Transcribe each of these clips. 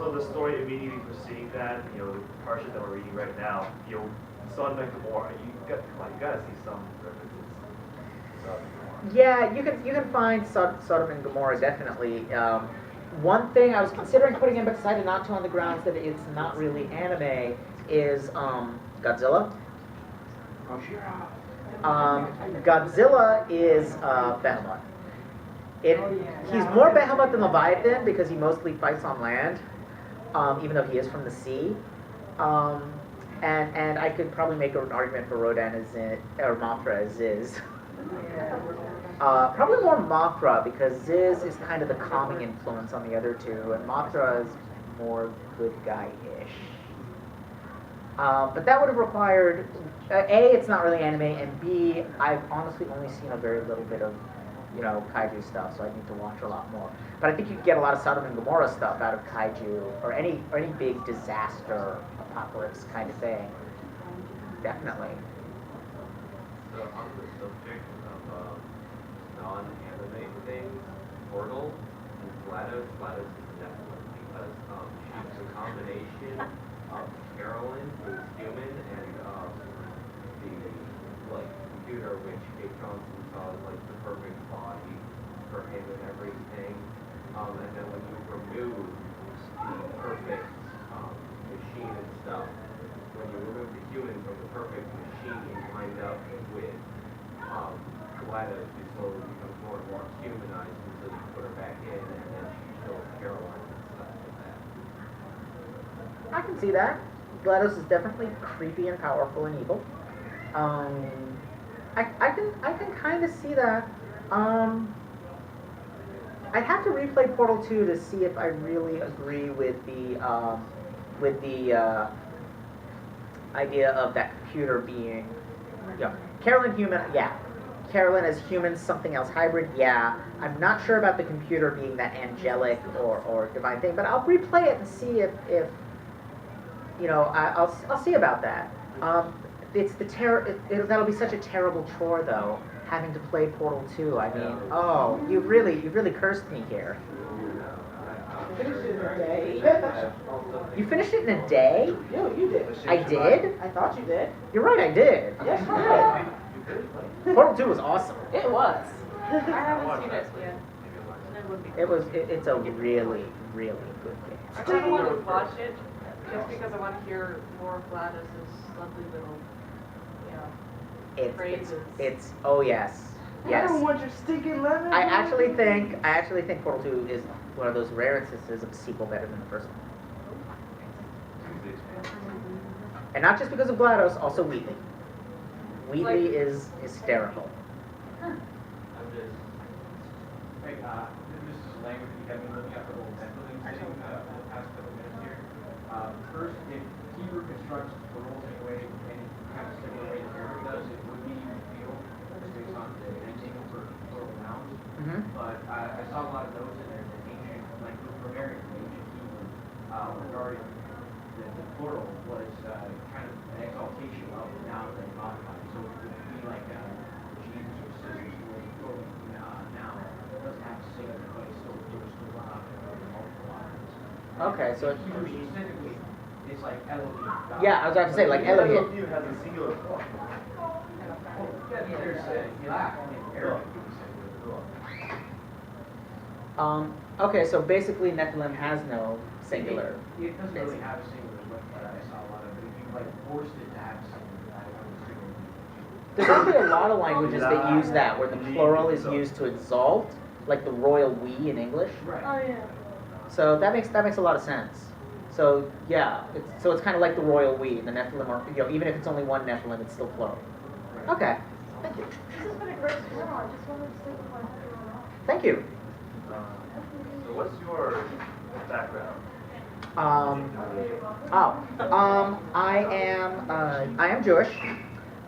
also the story immediately preceding that, the parsha that we're reading right now, Sodom and Gomorrah. Come on, you gotta see some references to Sodom and Gomorrah. Yeah, you can find Sodom and Gomorrah definitely. One thing I was considering putting in, but decided not to on the grounds that it's not really anime, is Godzilla. Godzilla is Behemoth. He's more Behemoth than Leviathan because he mostly fights on land, even though he is from the sea. And I could probably make an argument for Rodan or Mothra as Ziz. Probably more Mothra because Ziz is kind of the calming influence on the other two, and Mothra is more good guy-ish. But that would have required, A, it's not really anime, and B, I've honestly only seen a very little bit of, kaiju stuff, so I need to watch a lot more. But I think you could get a lot of Sodom and Gomorrah stuff out of kaiju, or any big disaster, apocalypse kind of thing. Definitely. So on the subject of non-anime things, Portal and GLaDOS is Netflix because she's a combination of Carolyn, who's human, and the computer, which Kate Johnson saw as the perfect body for him and everything. And then when you remove the perfect machine and stuff, when you remove the human from the perfect machine, you wind up with GLaDOS, who slowly becomes more and more humanized until you put her back in, and then she kills Caroline and stuff like that. I can see that. GLaDOS is definitely creepy and powerful and evil. I can kind of see that. I'd have to replay Portal 2 to see if I really agree with the idea of that computer being, Carolyn human, yeah. Carolyn as human, something else hybrid, yeah. I'm not sure about the computer being that angelic or divine thing, but I'll replay it and see if I'll see about that. It's that'll be such a terrible chore though, having to play Portal 2. I mean, you really cursed me here. Finished it in a day. You finished it in a day? No, you did. I did? I thought you did. You're right, I did. Yes, you did. Portal 2 was awesome. It was. I haven't seen it yet. It's a really, really good game. I kind of want to watch it just because I want to hear more of GLaDOS's lovely little, phrases. It's oh yes. Yes. I don't want your stinking lemon. I actually think Portal 2 is one of those rare instances of a sequel better than the first one. And not just because of GLaDOS, also Wheatley. Wheatley is hysterical. I'm just Hey, this is a language we have been looking at for the whole mentally thing for the past couple of minutes here. First, if Hebrew constructs the rules in a way, any kind of similar way that Arabic does, it would be revealed based on the ending for plural nouns. Mm-hmm. But I saw a lot of those in there, the ancient, like the grammarian from ancient Hebrew, regarding the plural was kind of an exaltation of the noun that modified. So it would be like Jesus or scissors, who was a plural noun. It doesn't have to say it, but it's still one object or multiple objects. Okay, so Hebrew specifically, it's like Elohim. God. yeah, I was about to say like Elohim. Elohim has a singular form. There's Yah in Arabic. Okay, so basically Nephilim has no singular. It doesn't really have a singular, but I saw a lot of it. If you forced it to have a singular, I would assume. There's actually a lot of languages that use that, where the plural is used to exalt, like the royal we in English. Right. Oh, yeah. So that makes a lot of sense. So yeah, it's kind of like the royal we. The Nephilim are, even if it's only one Nephilim, it's still plural. Okay, thank you. This has been a great panel. I just wanted to say one. Thank you. So what's your background? I am Jewish.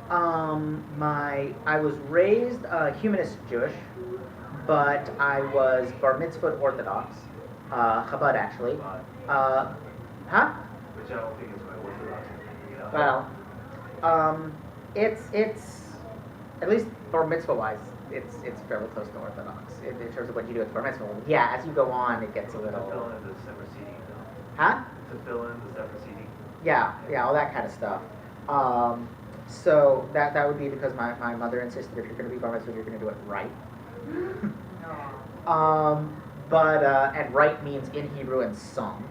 I was raised humanist Jewish, but I was bar mitzvah Orthodox, Chabad actually. Huh? Which I don't think is my orthodox. Well, it's at least bar mitzvah wise, it's fairly close to Orthodox in terms of what you do with bar mitzvah. Yeah, as you go on, it gets a I'm little. filling in the December CD Huh? To fill in the separate CD. Yeah, all that kind of stuff. So that would be because my mother insisted if you're going to be bar mitzvah, you're going to do it right. And right means in Hebrew and sung.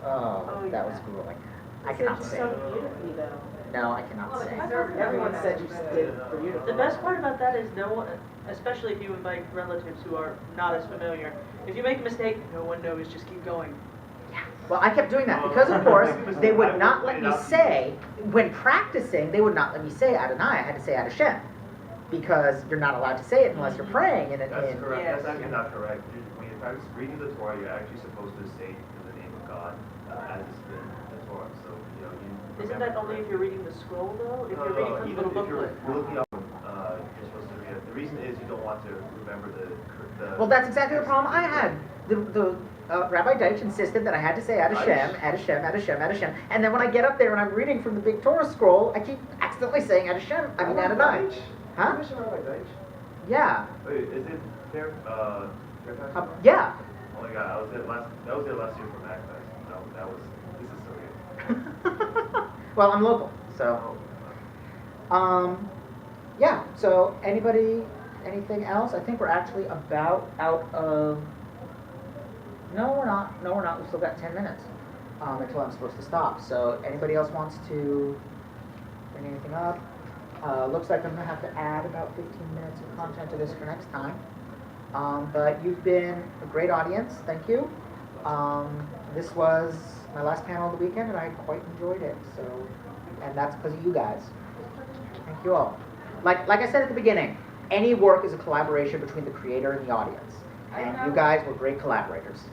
Oh, That yeah. was grueling. You I said cannot you say. sung beautifully though. No, I cannot say. Everyone said you did beautifully. The best part about that is no one, especially if you invite relatives who are not as familiar, if you make a mistake, no one knows, just keep going. Well, I kept doing that because, of course, they would not let me say, when practicing, they would not let me say Adonai. I had to say Adashem because you're not allowed to say it unless you're praying. That's correct. Yes. That's actually not correct. When you're practicing reading the Torah, you're actually supposed to say in the name of God as it's in the Torah. So, you know, you Isn't that only if you're reading the scroll though? If you're reading from the even little if you're booklet? looking up, you're supposed to read it. The reason is you don't want to remember the Well, that's exactly the problem I had. Rabbi Deitch insisted that I had to say Adashem, Adashem, Adashem, Adashem. And then when I get up there and I'm reading from the big Torah scroll, I keep accidentally saying Adashem, I mean Adonai. Huh? Yeah. Wait, is it fair? Yeah. Oh my God, that was there last year for MacFest. That was. This is so good. Well, I'm local, so. Yeah, so anything else? I think we're actually about out of, no, we're not, we've still got 10 minutes, until I'm supposed to stop. So anybody else wants to bring anything up? Looks like I'm gonna have to add about 15 minutes of content to this for next time. But you've been a great audience, thank you. This was my last panel of the weekend and I quite enjoyed it, so, and that's because of you guys. Thank you all. Like I said at the beginning, any work is a collaboration between the creator and the audience. And you guys were great collaborators.